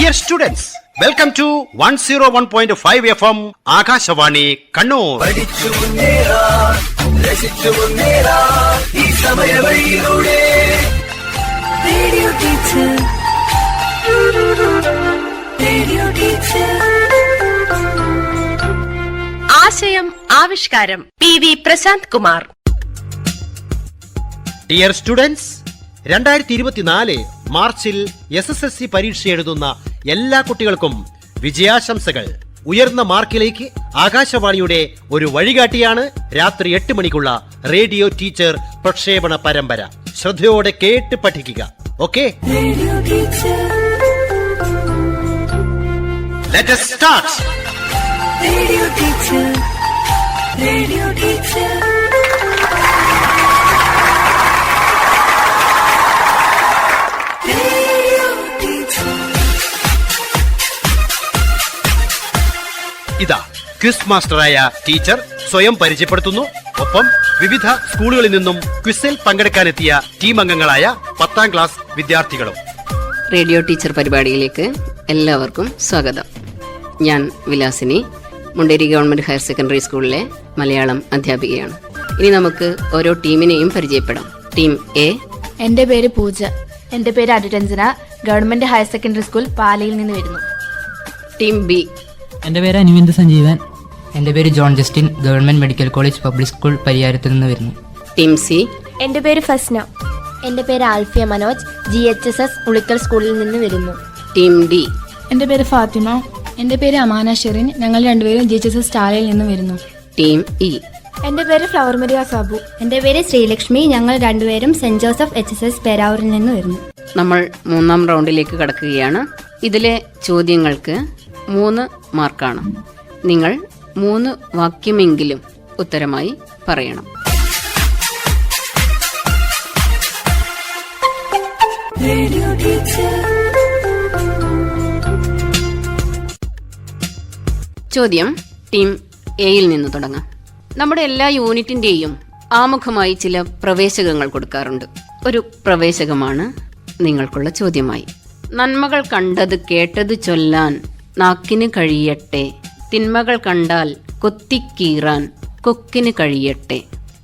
Dear students, welcome to 101.5 FM Akashvani Kannur. ആശയം ആവിഷ്കാരം PV Prashant Kumar. Dear students, 2024 മാർച്ചിൽ SSLC പരീക്ഷ എഴുതുന്ന എല്ലാ കുട്ടികൾക്കും വിജയാശംസകൾ. ഉയർന്ന മാർക്കിലേക്ക് ആകാശവാണിയുടെ ഒരു വഴികാട്ടിയാണ് രാത്രി 8 മണിക്കുള്ള റേഡിയോ ടീച്ചർ പ്രക്ഷേപണ പരമ്പര. ശ്രദ്ധയോടെ കേട്ട് പഠിക്കുക. Okay, let us start. Radio teacher, radio teacher. ഇതാ ക്വിസ് മാസ്റ്ററായ ടീച്ചർ സ്വയം പരിചയപ്പെടുത്തുന്നു. ഒപ്പം വിവിധ സ്കൂളുകളിൽ നിന്നും ക്വിസിൽ പങ്കെടുക്കാനെത്തിയ ടീം അംഗങ്ങളായ 10ാം ക്ലാസ് വിദ്യാർത്ഥികളും. റേഡിയോ ടീച്ചർ പരിപാടിയിലേക്ക് എല്ലാവർക്കും സ്വാഗതം. ഞാൻ Vilasini, Munderi government higher secondary സ്കൂളിലെ മലയാളം അധ്യാപികയാണ്. ഇനി നമുക്ക് ഓരോ ടീമിനെയും പരിചയപ്പെടാം. Team A. എന്റെ പേര് പൂജ. എന്റെ പേര് Anuranjana, government higher secondary school പാലയിൽ നിന്ന് വരുന്നു. Team B. എൻ്റെ പേര് അനുവിന്ദ് സഞ്ജീവൻ. എൻ്റെ പേര് John Justin, government medical college public school പരിയാരത്ത് നിന്ന് വരുന്നു. Team C. എൻ്റെ പേര് ഫസ്ന. എൻ്റെ പേര് ആൽഫിയ മനോജ്, GHSS ഉളിക്കൽ സ്കൂളിൽ നിന്ന് വരുന്നു. Team D. എന്റെ പേര് ഫാത്തിമ. എന്റെ പേര് അമാന ഷെറിൻ. ഞങ്ങൾ രണ്ടുപേരും GHSS ടാലയിൽ നിന്ന് വരുന്നു. Team E. എൻ്റെ പേര് ഫ്ലവർ മരിയ സാബു. എൻ്റെ പേര് ശ്രീലക്ഷ്മി. ഞങ്ങൾ രണ്ടുപേരും സെന്റ് ജോസഫ് HSS പേരാവൂരിൽ നിന്ന് വരുന്നു. നമ്മൾ 3ാം റൗണ്ടിലേക്ക് കടക്കുകയാണ്. ഇതിലെ ചോദ്യങ്ങൾക്ക് 3 മാർക്കാണ്. നിങ്ങൾ 3 വാക്യമെങ്കിലും ഉത്തരമായി പറയണം. ചോദ്യം ടീം എയിൽ നിന്ന് തുടങ്ങാം. നമ്മുടെ എല്ലാ യൂണിറ്റിന്റെയും ആമുഖമായി ചില പ്രവേശകങ്ങൾ കൊടുക്കാറുണ്ട്. ഒരു പ്രവേശകമാണ് നിങ്ങൾക്കുള്ള ചോദ്യമായി. നന്മകൾ കണ്ടത് കേട്ടത് ചൊല്ലാൻ നാക്കിന് കഴിയട്ടെ, തിന്മകൾ കണ്ടാൽ കൊത്തിക്കീറാൻ കൊക്കിന് കഴിയട്ടെ.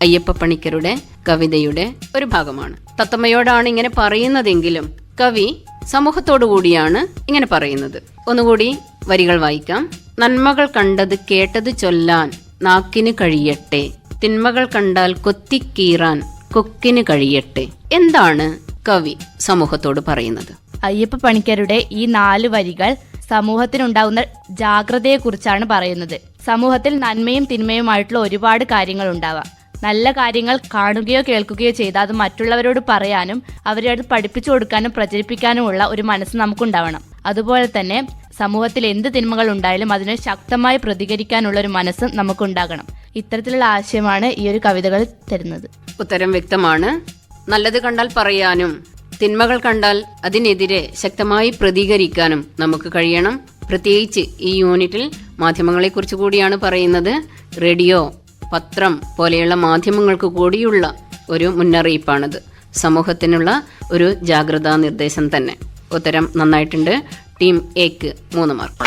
അയ്യപ്പ പണിക്കരുടെ കവിതയുടെ ഒരു ഭാഗമാണ്. തത്തമ്മയോടാണ് ഇങ്ങനെ പറയുന്നതെങ്കിലും കവി സമൂഹത്തോടു കൂടിയാണ് ഇങ്ങനെ പറയുന്നത്. ഒന്നുകൂടി വരികൾ വായിക്കാം. നന്മകൾ കണ്ടത് കേട്ടത് ചൊല്ലാൻ നാക്കിന് കഴിയട്ടെ, തിന്മകൾ കണ്ടാൽ കൊത്തിക്കീറാൻ കൊക്കിന് കഴിയട്ടെ. എന്താണ് കവി സമൂഹത്തോട് പറയുന്നത്? അയ്യപ്പ പണിക്കരുടെ ഈ 4 വരികൾ സമൂഹത്തിനുണ്ടാകുന്ന ജാഗ്രതയെക്കുറിച്ചാണ് പറയുന്നത്. സമൂഹത്തിൽ നന്മയും തിന്മയുമായിട്ടുള്ള ഒരുപാട് കാര്യങ്ങൾ ഉണ്ടാവാം. നല്ല കാര്യങ്ങൾ കാണുകയോ കേൾക്കുകയോ ചെയ്താൽ അത് മറ്റുള്ളവരോട് പറയാനും അവരെ അത് പഠിപ്പിച്ചു കൊടുക്കാനും പ്രചരിപ്പിക്കാനുമുള്ള ഒരു മനസ്സ് നമുക്കുണ്ടാവണം. അതുപോലെ തന്നെ സമൂഹത്തിൽ എന്ത് തിന്മകൾ ഉണ്ടായാലും അതിനെ ശക്തമായി പ്രതികരിക്കാനുള്ള ഒരു മനസ്സ് നമുക്കുണ്ടാകണം. ഇത്തരത്തിലുള്ള ആശയമാണ് ഈ ഒരു കവിതകൾ തരുന്നത്. ഉത്തരം വ്യക്തമാണ്. നല്ലത് കണ്ടാൽ പറയാനും തിന്മകൾ കണ്ടാൽ അതിനെതിരെ ശക്തമായി പ്രതികരിക്കാനും നമുക്ക് കഴിയണം. പ്രത്യേകിച്ച് ഈ യൂണിറ്റിൽ മാധ്യമങ്ങളെക്കുറിച്ച് കൂടിയാണ് പറയുന്നത്. റേഡിയോ, പത്രം പോലെയുള്ള മാധ്യമങ്ങൾക്ക് കൂടിയുള്ള ഒരു മുന്നറിയിപ്പാണിത്. സമൂഹത്തിനുള്ള ഒരു ജാഗ്രതാ നിർദ്ദേശം തന്നെ. ഉത്തരം നന്നായിട്ടുണ്ട്. ടീം എക്ക് 3 മാർക്ക്.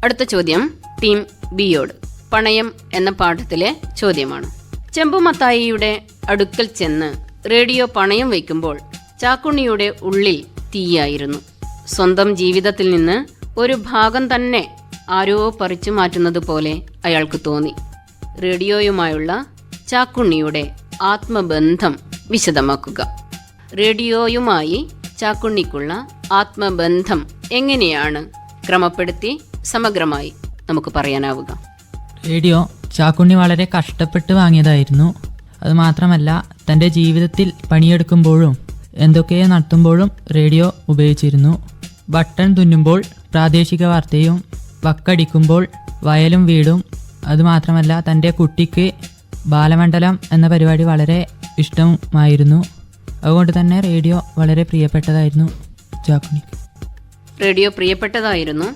അടുത്ത ചോദ്യം ടീം ബിയോട്. പണയം എന്ന പാഠത്തിലെ ചോദ്യമാണ്. ചെമ്പുമത്തായിയുടെ അടുക്കൽ ചെന്ന് റേഡിയോ പണയം വയ്ക്കുമ്പോൾ ചാക്കുണ്ണിയുടെ ഉള്ളിൽ തീയായിരുന്നു. സ്വന്തം ജീവിതത്തിൽ നിന്ന് ഒരു ഭാഗം തന്നെ ആരോ പറിച്ചു മാറ്റുന്നത് പോലെ അയാൾക്ക് തോന്നി. റേഡിയോയുമായുള്ള ചാക്കുണ്ണിയുടെ ആത്മബന്ധം വിശദമാക്കുക. റേഡിയോയുമായി ചാക്കുണ്ണിക്കുള്ള ആത്മബന്ധം എങ്ങനെയാണ് ക്രമപ്പെടുത്തി സമഗ്രമായി നമുക്ക് പറയാനാവുക? റേഡിയോ ചാക്കുണ്ണി വളരെ കഷ്ടപ്പെട്ട് വാങ്ങിയതായിരുന്നു. അതുമാത്രമല്ല, തൻ്റെ ജീവിതത്തിൽ പണിയെടുക്കുമ്പോഴും എന്തൊക്കെയോ നടത്തുമ്പോഴും റേഡിയോ ഉപയോഗിച്ചിരുന്നു. ബട്ടൺ തുന്നുമ്പോൾ പ്രാദേശിക വാർത്തയും, വക്കടിക്കുമ്പോൾ വയലും വീടും. അതുമാത്രമല്ല, തൻ്റെ കുട്ടിക്ക് ബാലമണ്ഡലം എന്ന പരിപാടി വളരെ ഇഷ്ടമായിരുന്നു. അതുകൊണ്ട് തന്നെ റേഡിയോ വളരെ പ്രിയപ്പെട്ടതായിരുന്നു ചാക്കുണ്ണിക്ക്. റേഡിയോ പ്രിയപ്പെട്ടതായിരുന്നു.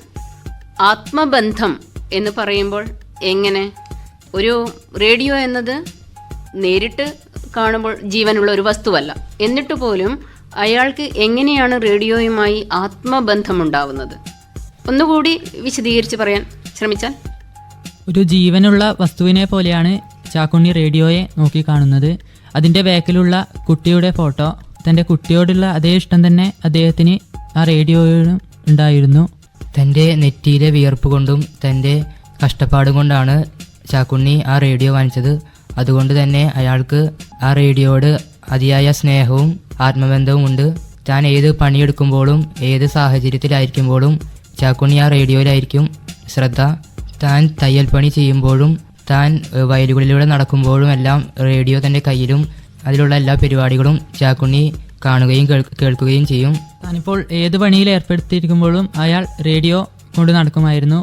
ആത്മബന്ധം എന്ന് പറയുമ്പോൾ എങ്ങനെ? ഒരു റേഡിയോ എന്നത് നേരിട്ട് കാണുമ്പോൾ ജീവനുള്ള ഒരു വസ്തുവല്ല. എന്നിട്ട് പോലും അയാൾക്ക് എങ്ങനെയാണ് റേഡിയോയുമായി ആത്മബന്ധമുണ്ടാവുന്നത്? ഒന്നുകൂടി വിശദീകരിച്ച് പറയാൻ ശ്രമിച്ചാൽ. ഒരു ജീവനുള്ള വസ്തുവിനെ പോലെയാണ് ചാക്കുണ്ണി റേഡിയോയെ നോക്കിക്കാണുന്നത്. അതിൻ്റെ ബാക്കിലുള്ള കുട്ടിയുടെ ഫോട്ടോ, തൻ്റെ കുട്ടിയോടുള്ള അതേ ഇഷ്ടം തന്നെ അദ്ദേഹത്തിന് ആ റേഡിയോയിലും ഉണ്ടായിരുന്നു. തൻ്റെ നെറ്റിയിലെ വിയർപ്പ് കൊണ്ടും തൻ്റെ കഷ്ടപ്പാടും കൊണ്ടാണ് ചാക്കുണ്ണി ആ റേഡിയോ വാങ്ങിച്ചത്. അതുകൊണ്ട് തന്നെ അയാൾക്ക് ആ റേഡിയോയോട് അതിയായ സ്നേഹവും ആത്മബന്ധവും ഉണ്ട്. താൻ ഏത് പണിയെടുക്കുമ്പോഴും ഏത് സാഹചര്യത്തിലായിരിക്കുമ്പോഴും ചാക്കുണ്ണി ആ റേഡിയോയിലായിരിക്കും ശ്രദ്ധ. താൻ തയ്യൽ പണി ചെയ്യുമ്പോഴും താൻ വയലുകളിലൂടെ നടക്കുമ്പോഴും എല്ലാം റേഡിയോ തൻ്റെ കയ്യിലും അതിലുള്ള എല്ലാ പരിപാടികളും ചാക്കുണ്ണി കാണുകയും കേൾക്കുകയും ചെയ്യും. താനിപ്പോൾ ഏത് പണിയിൽ ഏർപ്പെടുത്തിയിരിക്കുമ്പോഴും അയാൾ റേഡിയോ കൊണ്ട് നടക്കുമായിരുന്നു.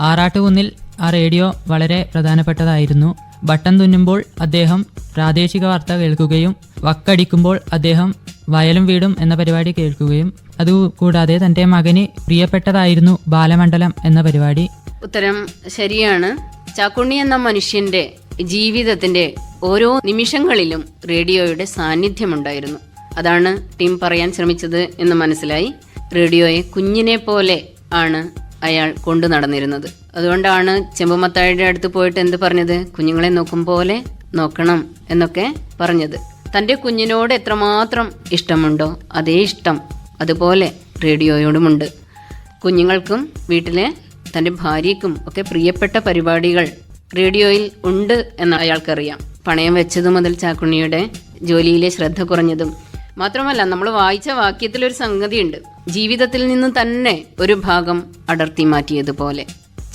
ആറാട്ടുകുന്നിൽ ആ റേഡിയോ വളരെ പ്രധാനപ്പെട്ടതായിരുന്നു. ബട്ടൺ തുന്നുമ്പോൾ അദ്ദേഹം പ്രാദേശിക വാർത്ത കേൾക്കുകയും വക്കടിക്കുമ്പോൾ അദ്ദേഹം വയലും വീടും എന്ന പരിപാടി കേൾക്കുകയും അതുകൂടാതെ തൻ്റെ മകന് പ്രിയപ്പെട്ടതായിരുന്നു ബാലമണ്ഡലം എന്ന പരിപാടി. ഉത്തരം ശരിയാണ്. ചാക്കുണ്ണി എന്ന മനുഷ്യന്റെ ജീവിതത്തിന്റെ ഓരോ നിമിഷങ്ങളിലും റേഡിയോയുടെ സാന്നിധ്യമുണ്ടായിരുന്നു. അതാണ് ടീം പറയാൻ ശ്രമിച്ചത് എന്ന് മനസ്സിലായി. റേഡിയോയെ കുഞ്ഞിനെ പോലെ ആണ് അയാൾ കൊണ്ടു നടന്നിരുന്നത്. അതുകൊണ്ടാണ് ചെമ്പുമത്താഴിയുടെ അടുത്ത് പോയിട്ട് എന്ത് പറഞ്ഞത്? കുഞ്ഞുങ്ങളെ നോക്കും പോലെ നോക്കണം എന്നൊക്കെ പറഞ്ഞത്. തൻ്റെ കുഞ്ഞിനോട് എത്രമാത്രം ഇഷ്ടമുണ്ടോ അതേ ഇഷ്ടം അതുപോലെ റേഡിയോയോടുമുണ്ട്. കുഞ്ഞുങ്ങൾക്കും വീട്ടിലെ തൻ്റെ ഭാര്യയ്ക്കും ഒക്കെ പ്രിയപ്പെട്ട പരിപാടികൾ റേഡിയോയിൽ ഉണ്ട് എന്ന് അയാൾക്കറിയാം. പണയം വെച്ചതു മുതൽ ചാക്കുണ്ണിയുടെ ജോലിയിലെ ശ്രദ്ധ കുറഞ്ഞതും മാത്രമല്ല, നമ്മൾ വായിച്ച വാക്യത്തിലൊരു സംഗതിയുണ്ട്, ജീവിതത്തിൽ നിന്ന് തന്നെ ഒരു ഭാഗം അടർത്തി മാറ്റിയതുപോലെ.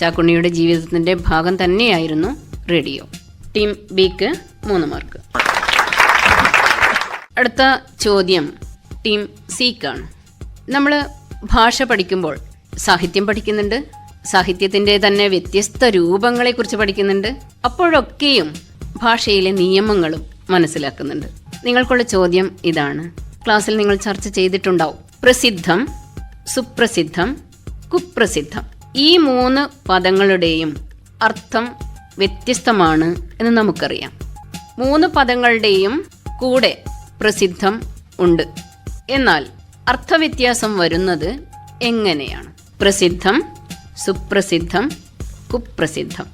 ചാക്കുണ്ണിയുടെ ജീവിതത്തിന്റെ ഭാഗം തന്നെയായിരുന്നു റേഡിയോ. ടീം ബിക്ക് 3 മാർക്ക്. അടുത്ത ചോദ്യം ടീം സിക്കാണ്. നമ്മൾ ഭാഷ പഠിക്കുമ്പോൾ സാഹിത്യം പഠിക്കുന്നുണ്ട്, സാഹിത്യത്തിന്റെ തന്നെ വ്യത്യസ്ത രൂപങ്ങളെക്കുറിച്ച് പഠിക്കുന്നുണ്ട്. അപ്പോഴൊക്കെയും ഭാഷയിലെ നിയമങ്ങളും മനസ്സിലാക്കുന്നുണ്ട്. നിങ്ങൾക്കുള്ള ചോദ്യം ഇതാണ്. ക്ലാസ്സിൽ നിങ്ങൾ ചർച്ച ചെയ്തിട്ടുണ്ടാവും. പ്രസിദ്ധം, സുപ്രസിദ്ധം, കുപ്രസിദ്ധം. ഈ 3 പദങ്ങളുടെയും അർത്ഥം വ്യത്യസ്തമാണ് എന്ന് നമുക്കറിയാം. 3 പദങ്ങളുടെയും കൂടെ പ്രസിദ്ധം ഉണ്ട്. എന്നാൽ അർത്ഥവ്യത്യാസം വരുന്നത് എങ്ങനെയാണ്? പ്രസിദ്ധം, സുപ്രസിദ്ധം, കുപ്രസിദ്ധം.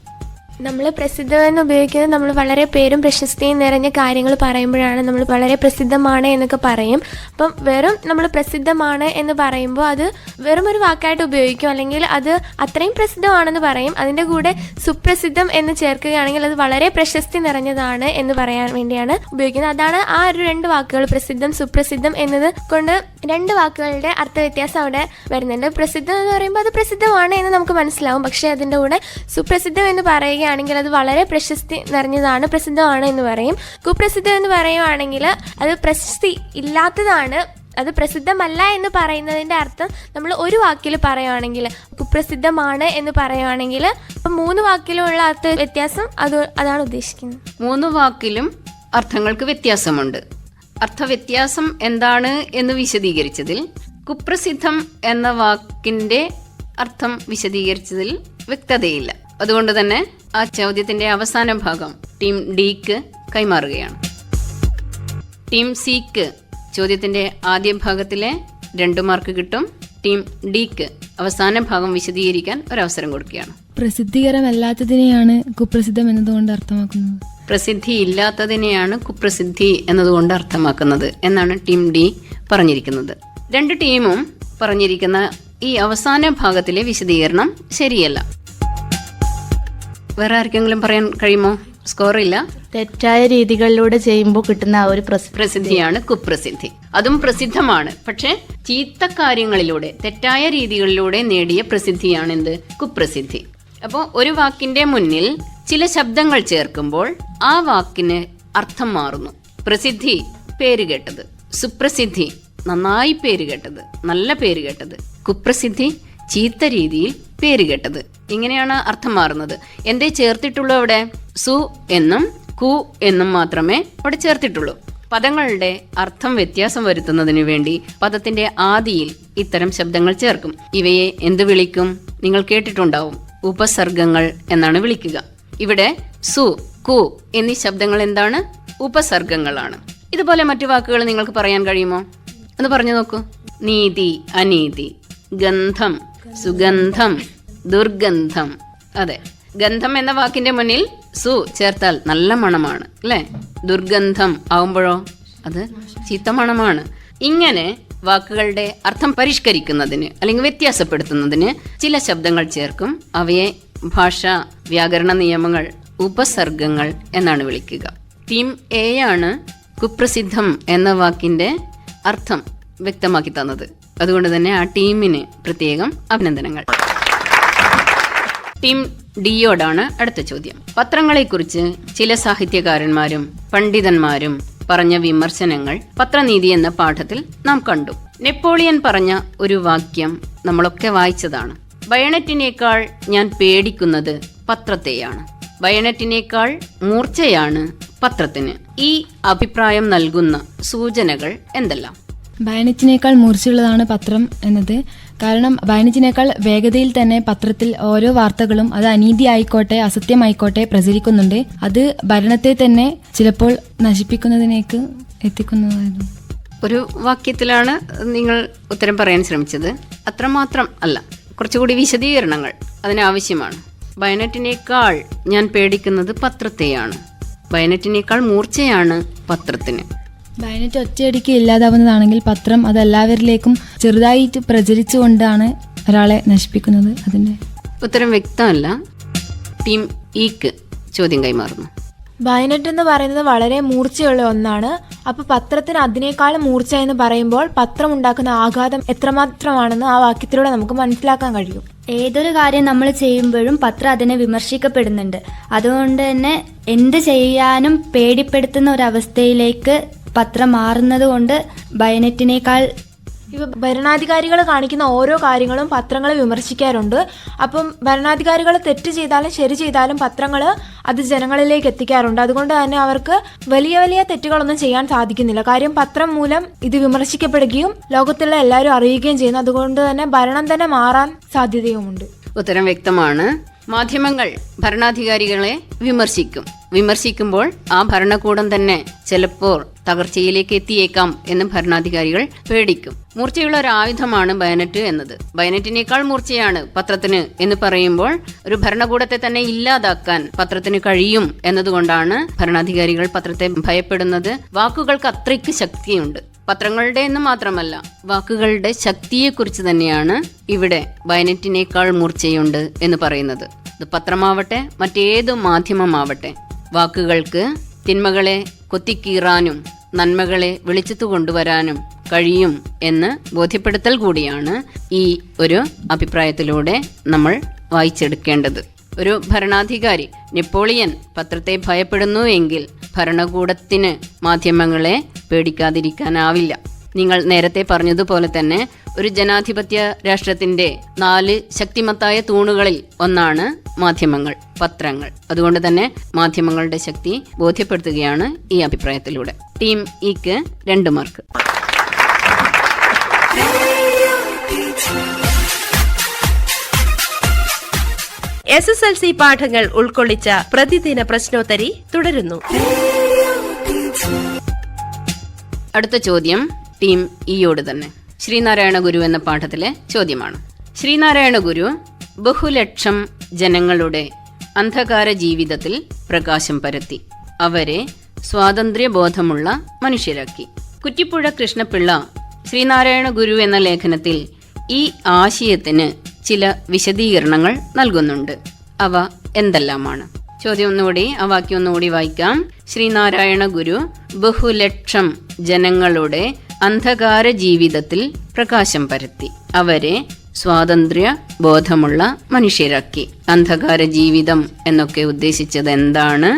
നമ്മൾ പ്രസിദ്ധം എന്ന് ഉപയോഗിക്കുന്നത് നമ്മൾ വളരെ പേരും പ്രശസ്തിയും നിറഞ്ഞ കാര്യങ്ങൾ പറയുമ്പോഴാണ് നമ്മൾ വളരെ പ്രസിദ്ധമാണ് എന്നൊക്കെ പറയും. അപ്പം വെറും നമ്മൾ പ്രസിദ്ധമാണ് എന്ന് പറയുമ്പോൾ അത് വെറും ഒരു വാക്കായിട്ട് ഉപയോഗിക്കും, അല്ലെങ്കിൽ അത് അത്രയും പ്രസിദ്ധമാണെന്ന് പറയും. അതിൻ്റെ കൂടെ സുപ്രസിദ്ധം എന്ന് ചേർക്കുകയാണെങ്കിൽ അത് വളരെ പ്രശസ്തി നിറഞ്ഞതാണ് എന്ന് പറയാൻ വേണ്ടിയാണ് ഉപയോഗിക്കുന്നത്. അതാണ് ആ ഒരു 2 വാക്കുകൾ, പ്രസിദ്ധം സുപ്രസിദ്ധം എന്നത് കൊണ്ട് 2 വാക്കുകളുടെ അർത്ഥവ്യത്യാസം അവിടെ വരുന്നുണ്ട്. പ്രസിദ്ധം എന്ന് പറയുമ്പോൾ അത് പ്രസിദ്ധമാണ് എന്ന് നമുക്ക് മനസ്സിലാവും. പക്ഷേ അതിൻ്റെ കൂടെ സുപ്രസിദ്ധം എന്ന് പറയുകയാണെങ്കിൽ അത് വളരെ പ്രശസ്തി നിറഞ്ഞതാണ്, പ്രസിദ്ധമാണ് എന്ന് പറയും. കുപ്രസിദ്ധം എന്ന് പറയുകയാണെങ്കിൽ അത് പ്രശസ്തി ഇല്ലാത്തതാണ്, അത് പ്രസിദ്ധമല്ല എന്ന് പറയുന്നതിൻ്റെ അർത്ഥം നമ്മൾ ഒരു വാക്കിൽ പറയുകയാണെങ്കിൽ കുപ്രസിദ്ധമാണ് എന്ന് പറയുകയാണെങ്കിൽ 3 വാക്കിലുള്ള അർത്ഥ വ്യത്യാസം അതാണ് ഉദ്ദേശിക്കുന്നത്. 3 വാക്കിലും അർത്ഥങ്ങൾക്ക് വ്യത്യാസമുണ്ട്. അർത്ഥവ്യത്യാസം എന്താണ് എന്ന് വിശദീകരിച്ചതിൽ കുപ്രസിദ്ധം എന്ന വാക്കിന്റെ അർത്ഥം വിശദീകരിച്ചതിൽ വ്യക്തതയില്ല. അതുകൊണ്ട് തന്നെ ആ ചോദ്യത്തിന്റെ അവസാന ഭാഗം ടീം ഡിക്ക് കൈമാറുകയാണ്. ടീം സിക്ക് ചോദ്യത്തിന്റെ ആദ്യ ഭാഗത്തിലെ 2 മാർക്ക് കിട്ടും. ടീം ഡിക്ക് അവസാന ഭാഗം വിശദീകരിക്കാൻ ഒരവസരം കൊടുക്കുകയാണ്. പ്രസിദ്ധികരമല്ലാത്തതിനെയാണ് കുപ്രസിദ്ധം എന്നതുകൊണ്ട് അർത്ഥമാക്കുന്നത്. പ്രസിദ്ധി ഇല്ലാത്തതിനെയാണ് കുപ്രസിദ്ധി എന്നതുകൊണ്ട് അർത്ഥമാക്കുന്നത് എന്നാണ് ടീം ഡി പറഞ്ഞിരിക്കുന്നത്. 2 ടീമും പറഞ്ഞിരിക്കുന്ന ഈ അവസാന ഭാഗത്തിലെ വിശദീകരണം ശരിയല്ല. വേറെ ആർക്കെങ്കിലും പറയാൻ കഴിയുമോ? സ്കോർ ഇല്ല. തെറ്റായ രീതികളിലൂടെ ചെയ്യുമ്പോൾ കിട്ടുന്ന ആ ഒരു പ്രസിദ്ധിയാണ് കുപ്രസിദ്ധി. അതും പ്രസിദ്ധമാണ്, പക്ഷെ ചീത്ത കാര്യങ്ങളിലൂടെ തെറ്റായ രീതികളിലൂടെ നേടിയ പ്രസിദ്ധിയാണ് എന്ത്? കുപ്രസിദ്ധി. അപ്പോൾ ഒരു വാക്കിന്റെ മുന്നിൽ ചില ശബ്ദങ്ങൾ ചേർക്കുമ്പോൾ ആ വാക്കിന് അർത്ഥം മാറുന്നു. പ്രസിദ്ധി പേരുകേട്ടത്, സുപ്രസിദ്ധി നന്നായി പേരുകേട്ടത്, നല്ല പേരുകേട്ടത്, കുപ്രസിദ്ധി ചീത്ത രീതിയിൽ പേരുകേട്ടത്. ഇങ്ങനെയാണ് അർത്ഥം മാറുന്നത്. എന്തേ ചേർത്തിട്ടുള്ളൂ അവിടെ? സു എന്നും കു എന്നും മാത്രമേ അവിടെ ചേർത്തിട്ടുള്ളൂ. പദങ്ങളുടെ അർത്ഥം വ്യത്യാസം വരുത്തുന്നതിന് വേണ്ടി പദത്തിന്റെ ആദിയിൽ ഇത്തരം ശബ്ദങ്ങൾ ചേർക്കും. ഇവയെ എന്ത് വിളിക്കും? നിങ്ങൾ കേട്ടിട്ടുണ്ടാവും, ഉപസർഗങ്ങൾ എന്നാണ് വിളിക്കുക. ഇവിടെ സു, കു എന്നീ ശബ്ദങ്ങൾ എന്താണ്? ഉപസർഗങ്ങളാണ്. ഇതുപോലെ മറ്റു വാക്കുകൾ നിങ്ങൾക്ക് പറയാൻ കഴിയുമോ? എന്ന് പറഞ്ഞു നോക്കൂ. നീതി, അനീതി, ഗന്ധം, സുഗന്ധം, ദുർഗന്ധം. അതെ, ഗന്ധം എന്ന വാക്കിന്റെ മുന്നിൽ സു ചേർത്താൽ നല്ല മണമാണ് അല്ലേ? ദുർഗന്ധം ആവുമ്പോഴോ അത് ചീത്ത മണമാണ്. ഇങ്ങനെ വാക്കുകളുടെ അർത്ഥം പരിഷ്കരിക്കുന്നതിന് അല്ലെങ്കിൽ വ്യത്യാസപ്പെടുത്തുന്നതിന് ചില ശബ്ദങ്ങൾ ചേർക്കും. അവയെ ഭാഷാ വ്യാകരണ നിയമങ്ങൾ, ഉപസർഗങ്ങൾ എന്നാണ് വിളിക്കുക. ടീം എ ആണ് കുപ്രസിദ്ധം എന്ന വാക്കിന്റെ അർത്ഥം വ്യക്തമാക്കി തന്നത്. അതുകൊണ്ട് തന്നെ ആ ടീമിന് പ്രത്യേകം അഭിനന്ദനങ്ങൾ. ടീം ഡിയോടാണ് അടുത്ത ചോദ്യം. പത്രങ്ങളെക്കുറിച്ച് ചില സാഹിത്യകാരന്മാരും പണ്ഡിതന്മാരും പറഞ്ഞ വിമർശനങ്ങൾ പത്രനീതി എന്ന പാഠത്തിൽ നാം കണ്ടു. നെപ്പോളിയൻ പറഞ്ഞ ഒരു വാക്യം നമ്മളൊക്കെ വായിച്ചതാണ്. ബയണറ്റിനേക്കാൾ ഞാൻ പേടിക്കുന്നത് പത്രത്തെയാണ്. ബയണറ്റിനേക്കാൾ മൂർച്ചയാണ് പത്രത്തിന്. ഈ അഭിപ്രായം നൽകുന്ന സൂചനകൾ എന്തെല്ലാം? ബയനറ്റിനേക്കാൾ മൂർച്ചയുള്ളതാണ് പത്രം എന്നത്. കാരണം ബയനറ്റിനേക്കാൾ വേഗതയിൽ തന്നെ പത്രത്തിൽ ഓരോ വാർത്തകളും, അത് അനീതി ആയിക്കോട്ടെ അസത്യമായിക്കോട്ടെ, പ്രചരിക്കുന്നുണ്ട്. അത് ഭരണത്തെ തന്നെ ചിലപ്പോൾ നശിപ്പിക്കുന്നതിനേക്ക് എത്തിക്കുന്നതായിരുന്നു. ഒരു വാക്യത്തിലാണ് നിങ്ങൾ ഉത്തരം പറയാൻ ശ്രമിച്ചത്. അത്രമാത്രം അല്ല, കുറച്ചുകൂടി വിശദീകരണങ്ങൾ അതിനാവശ്യമാണ്. ബയനറ്റിനേക്കാൾ ഞാൻ പേടിക്കുന്നത് പത്രത്തെയാണ്. ബയനറ്റിനേക്കാൾ മൂർച്ചയാണ് പത്രത്തിന്. ബയനറ്റ് ഒറ്റയടിക്ക് ഇല്ലാതാവുന്നതാണെങ്കിൽ പത്രം അത് എല്ലാവരിലേക്കും ചെറുതായിട്ട് പ്രചരിച്ചുകൊണ്ടാണ് ഒരാളെ നശിപ്പിക്കുന്നത്. അതിന്റെ ഉത്തരം വ്യക്തമല്ല. ടീം ഇക്ക് ചോദ്യം കൈമാറുന്നു. ബയനറ്റ് എന്ന് പറയുന്നത് വളരെ മൂർച്ചയുള്ള ഒന്നാണ്. അപ്പൊ പത്രത്തിന് അതിനേക്കാളും മൂർച്ച എന്ന് പറയുമ്പോൾ പത്രം ഉണ്ടാക്കുന്ന ആഘാതം എത്രമാത്രമാണെന്ന് ആ വാക്യത്തിലൂടെ നമുക്ക് മനസ്സിലാക്കാൻ കഴിയും. ഏതൊരു കാര്യം നമ്മൾ ചെയ്യുമ്പോഴും പത്രം അതിനെ വിമർശിക്കപ്പെടുന്നുണ്ട്. അതുകൊണ്ട് തന്നെ എന്ത് ചെയ്യാനും പേടിപ്പെടുത്തുന്ന ഒരവസ്ഥയിലേക്ക് പത്രം മാറുന്നത് കൊണ്ട് ബയനറ്റിനേക്കാൾ ഇപ്പൊ ഭരണാധികാരികൾ കാണിക്കുന്ന ഓരോ കാര്യങ്ങളും പത്രങ്ങൾ വിമർശിക്കാറുണ്ട്. അപ്പം ഭരണാധികാരികൾ തെറ്റ് ചെയ്താലും ശരി ചെയ്താലും പത്രങ്ങൾ അത് ജനങ്ങളിലേക്ക് എത്തിക്കാറുണ്ട്. അതുകൊണ്ട് തന്നെ അവർക്ക് വലിയ വലിയ തെറ്റുകളൊന്നും ചെയ്യാൻ സാധിക്കുന്നില്ല. കാര്യം പത്രം മൂലം ഇത് വിമർശിക്കപ്പെടുകയും ലോകത്തുള്ള എല്ലാവരും അറിയുകയും ചെയ്യുന്നു. അതുകൊണ്ട് തന്നെ ഭരണം തന്നെ മാറാൻ സാധ്യതയുമുണ്ട്. ഉത്തരം വ്യക്തമാണ്. മാധ്യമങ്ങൾ ഭരണാധികാരികളെ വിമർശിക്കുമ്പോൾ ആ ഭരണകൂടം തന്നെ ചിലപ്പോൾ തകർച്ചയിലേക്ക് എത്തിയേക്കാം എന്ന് ഭരണാധികാരികൾ പേടിക്കും. മൂർച്ചയുള്ള ഒരു ആയുധമാണ് ബയനറ്റ് എന്നത്. ബയനറ്റിനേക്കാൾ മൂർച്ചയാണ് പത്രത്തിന് എന്ന് പറയുമ്പോൾ ഒരു ഭരണകൂടത്തെ തന്നെ ഇല്ലാതാക്കാൻ പത്രത്തിന് കഴിയും എന്നതുകൊണ്ടാണ് ഭരണാധികാരികൾ പത്രത്തെ ഭയപ്പെടുന്നത്. വാക്കുകൾക്ക് അത്രയ്ക്ക് ശക്തിയുണ്ട്. പത്രങ്ങളുടെ എന്ന് മാത്രമല്ല, വാക്കുകളുടെ ശക്തിയെക്കുറിച്ച് തന്നെയാണ് ഇവിടെ ബയനറ്റിനേക്കാൾ മൂർച്ചയുണ്ട് എന്ന് പറയുന്നത്. ഇത് പത്രമാവട്ടെ മറ്റേതു മാധ്യമമാവട്ടെ, വാക്കുകൾക്ക് തിന്മകളെ കൊത്തിക്കീറാനും നന്മകളെ വെളിച്ചത്തു കൊണ്ടുവരാനും കഴിയും എന്ന് ബോധ്യപ്പെടുത്തൽ കൂടിയാണ് ഈ ഒരു അഭിപ്രായത്തിലൂടെ നമ്മൾ വായിച്ചെടുക്കേണ്ടത്. ഒരു ഭരണാധികാരി നെപ്പോളിയൻ പത്രത്തെ ഭയപ്പെടുന്നു എങ്കിൽ ഭരണകൂടത്തിന് മാധ്യമങ്ങളെ പേടിക്കാതിരിക്കാനാവില്ല. നിങ്ങൾ നേരത്തെ പറഞ്ഞതുപോലെ തന്നെ ഒരു ജനാധിപത്യ രാഷ്ട്രത്തിന്റെ 4 ശക്തിമത്തായ തൂണുകളിൽ ഒന്നാണ് മാധ്യമങ്ങൾ, പത്രങ്ങൾ. അതുകൊണ്ട് തന്നെ മാധ്യമങ്ങളുടെ ശക്തി ബോധ്യപ്പെടുത്തുകയാണ് ഈ അഭിപ്രായത്തിലൂടെ. ടീം ഇക്ക് 2 മാർക്ക്. SSLC പാഠങ്ങൾ ഉൾക്കൊള്ളിച്ച പ്രതിദിന പ്രശ്നോത്തരി തുടരുന്നു. അടുത്ത ചോദ്യം ടീം ഇയോട് തന്നെ. ശ്രീനാരായണ ഗുരു എന്ന പാഠത്തിലെ ചോദ്യമാണ്. ശ്രീനാരായണ ഗുരു ബഹുലക്ഷം ജനങ്ങളുടെ അന്ധകാര ജീവിതത്തിൽ പ്രകാശം പരത്തി. അവരെ സ്വാതന്ത്ര്യബോധമുള്ള മനുഷ്യരാക്കി. കുറ്റിപ്പുഴ കൃഷ്ണപിള്ള ശ്രീനാരായണ ഗുരു എന്ന ലേഖനത്തിൽ ഈ ആശയത്തിന് ചില വിശദീകരണങ്ങൾ നൽകുന്നുണ്ട്. അവ എന്തെല്ലാമാണ്? ചോദ്യം ഒന്നുകൂടി, ആ വാക്യം ഒന്നുകൂടി വായിക്കാം. ശ്രീനാരായണ ഗുരു ബഹുലക്ഷം ജനങ്ങളുടെ അന്ധകാര ജീവിതത്തിൽ പ്രകാശം പരത്തി. അവരെ സ്വാതന്ത്ര്യ ബോധമുള്ള മനുഷ്യരാക്കി. അന്ധകാര ജീവിതം എന്നൊക്കെ ഉദ്ദേശിച്ചത് എന്താണ്?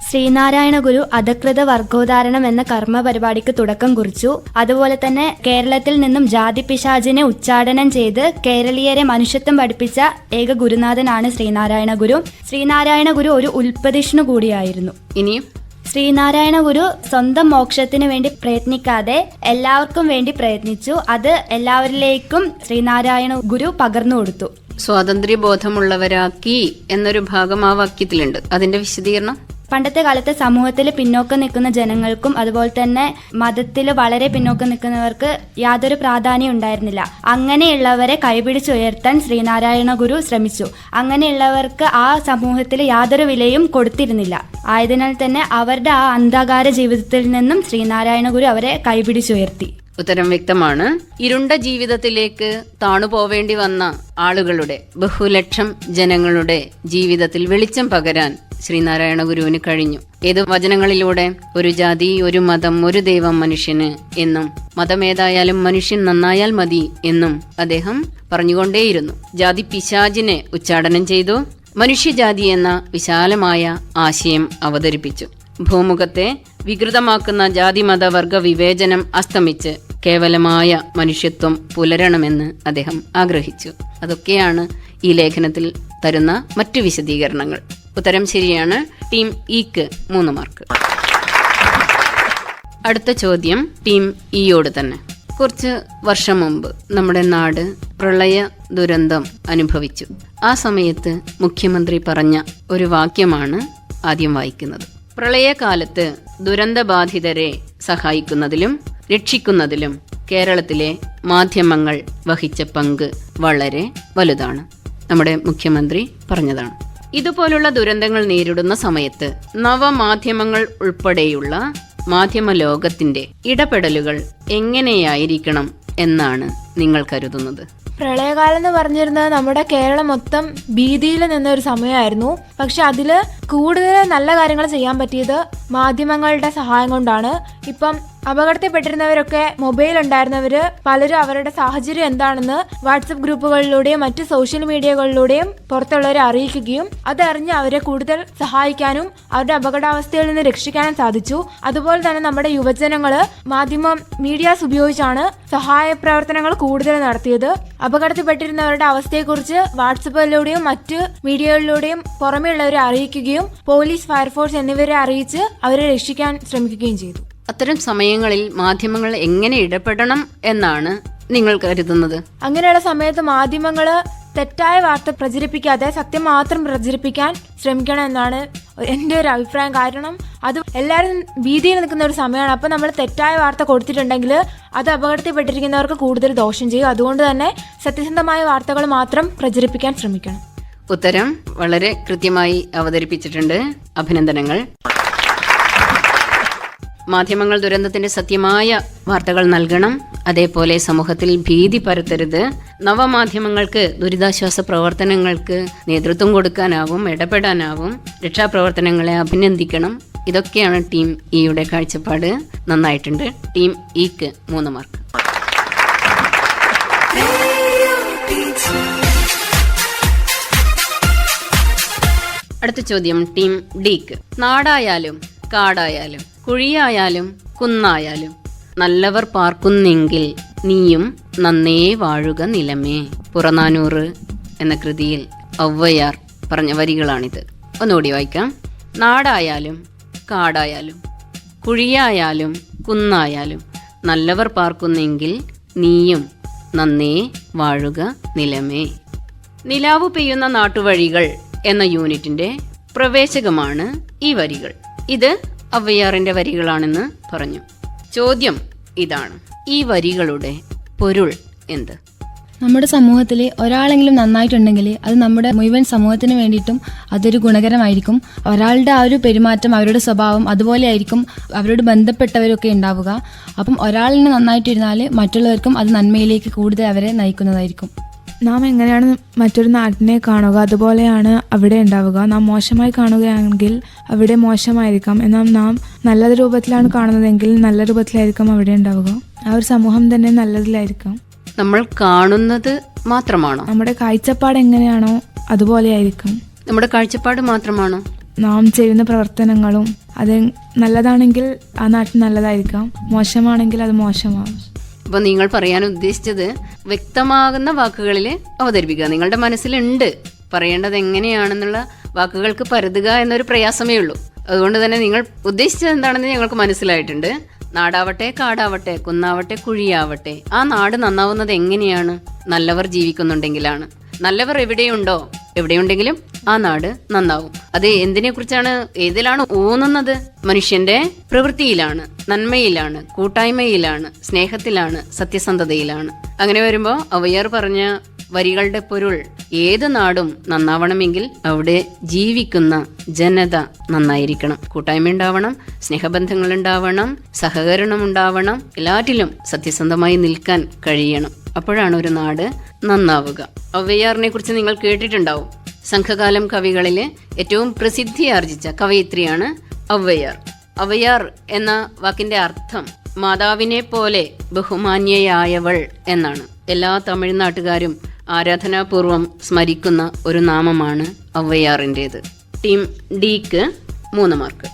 ശ്രീനാരായണ ഗുരു അധകൃത വർഗോദ്ധാരണം എന്ന കർമ്മ പരിപാടിക്ക് തുടക്കം കുറിച്ചു. അതുപോലെ തന്നെ കേരളത്തിൽ നിന്നും ജാതി പിശാചിനെ ഉച്ചാടനം ചെയ്ത് കേരളീയരെ മനുഷ്യത്വം പഠിപ്പിച്ച ഏക ഗുരുനാഥനാണ് ശ്രീനാരായണ ഗുരു. ശ്രീനാരായണ ഗുരു ഒരു ഉൽപ്പതിഷ്ണു കൂടിയായിരുന്നു. ഇനിയും ശ്രീനാരായണ ഗുരു സ്വന്തം മോക്ഷത്തിന് വേണ്ടി പ്രയത്നിക്കാതെ എല്ലാവർക്കും വേണ്ടി പ്രയത്നിച്ചു. അത് എല്ലാവരിലേക്കും ശ്രീനാരായണ ഗുരു പകർന്നു കൊടുത്തു. സ്വാതന്ത്ര്യബോധമുള്ളവരാക്കി എന്നൊരു ഭാഗം ആ വാക്യത്തിലുണ്ട്. അതിന്റെ വിശദീകരണം? പണ്ടത്തെ കാലത്ത് സമൂഹത്തിൽ പിന്നോക്കം നിൽക്കുന്ന ജനങ്ങൾക്കും അതുപോലെ തന്നെ മതത്തിൽ വളരെ പിന്നോക്കം നിൽക്കുന്നവർക്ക് യാതൊരു പ്രാധാന്യം ഉണ്ടായിരുന്നില്ല. അങ്ങനെയുള്ളവരെ കൈപിടിച്ചുയർത്താൻ ശ്രീനാരായണ ഗുരു ശ്രമിച്ചു. അങ്ങനെയുള്ളവർക്ക് ആ സമൂഹത്തിൽ യാതൊരു വിലയും കൊടുത്തിരുന്നില്ല. ആയതിനാൽ തന്നെ അവരുടെ ആ അന്ധകാര ജീവിതത്തിൽ നിന്നും ശ്രീനാരായണ ഗുരു അവരെ കൈപിടിച്ചുയർത്തി. ഉത്തരം വ്യക്തമാണ്. ഇരുണ്ട ജീവിതത്തിലേക്ക് താണുപോവേണ്ടി വന്ന ആളുകളുടെ, ബഹുലക്ഷം ജനങ്ങളുടെ ജീവിതത്തിൽ വെളിച്ചം പകരാൻ ശ്രീനാരായണ ഗുരുവിന് കഴിഞ്ഞു. ഏത് വചനങ്ങളിലൂടെ? ഒരു ജാതി, ഒരു മതം, ഒരു ദൈവം മനുഷ്യന് എന്നും മതമേതായാലും മനുഷ്യൻ നന്നായാൽ മതി എന്നും അദ്ദേഹം പറഞ്ഞുകൊണ്ടേയിരുന്നു. ജാതി പിശാചിനെ ഉച്ചാടനം ചെയ്തു. മനുഷ്യജാതി എന്ന വിശാലമായ ആശയം അവതരിപ്പിച്ചു. ഭൂമുഖത്തെ വികൃതമാക്കുന്ന ജാതിമത വർഗ വിവേചനം അസ്തമിച്ച് കേവലമായ മനുഷ്യത്വം പുലരണമെന്ന് അദ്ദേഹം ആഗ്രഹിച്ചു. അതൊക്കെയാണ് ഈ ലേഖനത്തിൽ തരുന്ന മറ്റു വിശദീകരണങ്ങൾ. ഉത്തരം ശരിയാണ്. ടീം ഇക്ക് 3 മാർക്ക്. അടുത്ത ചോദ്യം ടീം ഇയോട് തന്നെ. കുറച്ച് വർഷം മുമ്പ് നമ്മുടെ നാട് പ്രളയ ദുരന്തം അനുഭവിച്ചു. ആ സമയത്ത് മുഖ്യമന്ത്രി പറഞ്ഞ ഒരു വാക്യമാണ് ആദ്യം വായിക്കുന്നത്. പ്രളയകാലത്ത് ദുരന്തബാധിതരെ സഹായിക്കുന്നതിലും രക്ഷിക്കുന്നതിലും കേരളത്തിലെ മാധ്യമങ്ങൾ വഹിച്ച പങ്ക് വളരെ വലുതാണ്. നമ്മുടെ മുഖ്യമന്ത്രി പറഞ്ഞതാണ്. ഇതുപോലുള്ള ദുരന്തങ്ങൾ നേരിടുന്ന സമയത്ത് നവമാധ്യമങ്ങൾ ഉൾപ്പെടെയുള്ള മാധ്യമ ലോകത്തിന്റെ ഇടപെടലുകൾ എങ്ങനെയായിരിക്കണം എന്നാണ് നിങ്ങൾ കരുതുന്നത്? പ്രളയകാലം എന്ന് പറഞ്ഞിരുന്നത് നമ്മുടെ കേരളം മൊത്തം ഭീതിയിൽ നിന്നൊരു സമയമായിരുന്നു. പക്ഷെ അതിൽ കൂടുതൽ നല്ല കാര്യങ്ങൾ ചെയ്യാൻ പറ്റിയത് മാധ്യമങ്ങളുടെ സഹായം കൊണ്ടാണ്. ഇപ്പം അപകടത്തിൽപ്പെട്ടിരുന്നവരൊക്കെ മൊബൈൽ ഉണ്ടായിരുന്നവർ പലരും അവരുടെ സാഹചര്യം എന്താണെന്ന് വാട്സപ്പ് ഗ്രൂപ്പുകളിലൂടെയും മറ്റ് സോഷ്യൽ മീഡിയകളിലൂടെയും പുറത്തുള്ളവരെ അറിയിക്കുകയും അതറിഞ്ഞ് അവരെ കൂടുതൽ സഹായിക്കാനും അവരുടെ അപകടാവസ്ഥയിൽ നിന്ന് രക്ഷിക്കാനും സാധിച്ചു. അതുപോലെ തന്നെ നമ്മുടെ യുവജനങ്ങൾ മാധ്യമ മീഡിയാസ് ഉപയോഗിച്ചാണ് സഹായ പ്രവർത്തനങ്ങൾ കൂടുതൽ നടത്തിയത്. അപകടത്തിൽപ്പെട്ടിരുന്നവരുടെ അവസ്ഥയെക്കുറിച്ച് വാട്സപ്പിലൂടെയും മറ്റ് മീഡിയകളിലൂടെയും പുറമെയുള്ളവരെ അറിയിക്കുകയും പോലീസ്, ഫയർഫോഴ്സ് എന്നിവരെ അറിയിച്ച് അവരെ രക്ഷിക്കാൻ ശ്രമിക്കുകയും ചെയ്തു. അത്തരം സമയങ്ങളിൽ മാധ്യമങ്ങൾ എങ്ങനെ ഇടപെടണം എന്നാണ് നിങ്ങൾ കരുതുന്നത്? അങ്ങനെയുള്ള സമയത്ത് മാധ്യമങ്ങൾ തെറ്റായ വാർത്ത പ്രചരിപ്പിക്കാതെ സത്യം മാത്രം പ്രചരിപ്പിക്കാൻ ശ്രമിക്കണം എന്നാണ് എൻ്റെ ഒരു അഭിപ്രായം. കാരണം അത് എല്ലാവരും ഭീതിയിൽ നിൽക്കുന്ന ഒരു സമയമാണ്. അപ്പോൾ നമ്മൾ തെറ്റായ വാർത്ത കൊടുത്തിട്ടുണ്ടെങ്കിൽ അത് അപകടത്തിൽപ്പെട്ടിരിക്കുന്നവർക്ക് കൂടുതൽ ദോഷം ചെയ്യും. അതുകൊണ്ട് തന്നെ സത്യസന്ധമായ വാർത്തകൾ മാത്രം പ്രചരിപ്പിക്കാൻ ശ്രമിക്കണം. ഉത്തരം വളരെ കൃത്യമായി അവതരിപ്പിച്ചിട്ടുണ്ട്. അഭിനന്ദനങ്ങൾ. മാധ്യമങ്ങൾ ദുരന്തത്തിന്റെ സത്യമായ വാർത്തകൾ നൽകണം. അതേപോലെ സമൂഹത്തിൽ ഭീതി പരത്തരുത്. നവമാധ്യമങ്ങൾക്ക് ദുരിതാശ്വാസ പ്രവർത്തനങ്ങൾക്ക് നേതൃത്വം കൊടുക്കാനാവും, ഇടപെടാനാവും. രക്ഷാപ്രവർത്തനങ്ങളെ അഭിനന്ദിക്കണം. ഇതൊക്കെയാണ് ടീം ഇയുടെ കാഴ്ചപ്പാട്. നന്നായിട്ടുണ്ട്. ടീം ഇക്ക് 3 മാർക്ക്. അടുത്ത ചോദ്യം ടീം ഡിക്ക്. നാടായാലും കാടായാലും കുഴിയായാലും കുന്നായാലും നല്ലവർ പാർക്കുന്നെങ്കിൽ നീയും നന്നേ വാഴുക നിലമേ. പുറനാനൂറ് എന്ന കൃതിയിൽ ഔവ്വയാർ പറഞ്ഞ വരികളാണിത്. ഒന്നുകൂടി വായിക്കാം. നാടായാലും കാടായാലും കുഴിയായാലും കുന്നായാലും നല്ലവർ പാർക്കുന്നെങ്കിൽ നീയും നന്നേ വാഴുക നിലമേ. നിലാവു പെയ്യുന്ന നാട്ടുവഴികൾ എന്ന യൂണിറ്റിന്റെ പ്രവേശകമാണ് ഈ വരികൾ. ഇത് ഔവ്വയാറിന്റെ വരികളാണെന്ന് പറഞ്ഞു. ചോദ്യം ഇതാണ്: ഈ വരികളുടെ പൊരുൾ എന്ത്? നമ്മുടെ സമൂഹത്തിൽ ഒരാളെങ്കിലും നന്നായിട്ടുണ്ടെങ്കിൽ അത് നമ്മുടെ മുഴുവൻ സമൂഹത്തിന് വേണ്ടിയിട്ടും അതൊരു ഗുണകരമായിരിക്കും. ഒരാളുടെ ആ ഒരു പെരുമാറ്റം, അവരുടെ സ്വഭാവം അതുപോലെ ആയിരിക്കും അവരോട് ബന്ധപ്പെട്ടവരൊക്കെ ഉണ്ടാവുക. അപ്പം ഒരാളിനെ നന്നായിട്ടിരുന്നാൽ മറ്റുള്ളവർക്കും അത് നന്മയിലേക്ക് കൂടുതൽ അവരെ നയിക്കുന്നതായിരിക്കും. നാം എങ്ങനെയാണ് മറ്റൊരു നാട്ടിനെ കാണുക അതുപോലെയാണ് അവിടെ ഉണ്ടാവുക. നാം മോശമായി കാണുകയാണെങ്കിൽ അവിടെ മോശമായിരിക്കാം. എന്നാൽ നാം നല്ല രൂപത്തിലാണ് കാണുന്നതെങ്കിൽ നല്ല രൂപത്തിലായിരിക്കും അവിടെ ഉണ്ടാവുക. ആ ഒരു സമൂഹം തന്നെ നല്ലതിലായിരിക്കാം. നമ്മൾ കാണുന്നത് മാത്രമാണോ? നമ്മുടെ കാഴ്ചപ്പാട് എങ്ങനെയാണോ അതുപോലെയായിരിക്കും. നമ്മുടെ കാഴ്ചപ്പാട് മാത്രമാണോ? നാം ചെയ്യുന്ന പ്രവർത്തനങ്ങളും അത് നല്ലതാണെങ്കിൽ ആ നാട്ടിൽ നല്ലതായിരിക്കാം, മോശമാണെങ്കിൽ അത് മോശമാകും. അപ്പൊ നിങ്ങൾ പറയാൻ ഉദ്ദേശിച്ചത് വ്യക്തമാകുന്ന വാക്കുകളിൽ അവതരിപ്പിക്കുക. നിങ്ങളുടെ മനസ്സിലുണ്ട് പറയേണ്ടത് എങ്ങനെയാണെന്നുള്ള വാക്കുകൾക്ക് പരതുക എന്നൊരു പ്രയാസമേ ഉള്ളൂ. അതുകൊണ്ട് തന്നെ നിങ്ങൾ ഉദ്ദേശിച്ചത് എന്താണെന്ന് ഞങ്ങൾക്ക് മനസ്സിലായിട്ടുണ്ട്. നാടാവട്ടെ കാടാവട്ടെ കുന്നാവട്ടെ കുഴിയാവട്ടെ ആ നാട് നന്നാവുന്നത് എങ്ങനെയാണ്? നല്ലവർ ജീവിക്കുന്നുണ്ടെങ്കിലാണ്. നല്ലവർ എവിടെയുണ്ടോ, എവിടെയുണ്ടെങ്കിലും ആ നാട് നന്നാവും. അത് എന്തിനെ കുറിച്ചാണ്, ഏതിലാണ് ഊന്നുന്നത്? മനുഷ്യന്റെ പ്രവൃത്തിയിലാണ്, നന്മയിലാണ്, കൂട്ടായ്മയിലാണ്, സ്നേഹത്തിലാണ്, സത്യസന്ധതയിലാണ്. അങ്ങനെ വരുമ്പോ അവയർ പറഞ്ഞ വരികളുടെ പൊരുൾ, ഏത് നാടും നന്നാവണമെങ്കിൽ അവിടെ ജീവിക്കുന്ന ജനത നന്നായിരിക്കണം. കൂട്ടായ്മ ഉണ്ടാവണം, സ്നേഹബന്ധങ്ങൾ ഉണ്ടാവണം, സഹകരണം ഉണ്ടാവണം, എല്ലാറ്റിലും സത്യസന്ധമായി നിൽക്കാൻ കഴിയണം. അപ്പോഴാണ് ഒരു നാട് നന്നാവുക. ഔവ്വയ്യാറിനെ കുറിച്ച് നിങ്ങൾ കേട്ടിട്ടുണ്ടാവും. സംഘകാലം കവികളിലെ ഏറ്റവും പ്രസിദ്ധിയാർജിച്ച കവയിത്രിയാണ് ഔവ്വയ്യാർ. ഔവ്വയ്യാർ എന്ന വാക്കിന്റെ അർത്ഥം മാതാവിനെ പോലെ ബഹുമാന്യയായവൾ എന്നാണ്. എല്ലാ തമിഴ്നാട്ടുകാരും ആരാധനാപൂർവം സ്മരിക്കുന്ന ഒരു നാമമാണ് ഔവ്വയ്യാറിൻ്റെത്. ടീം ഡിക്ക് 3 മാർക്ക്.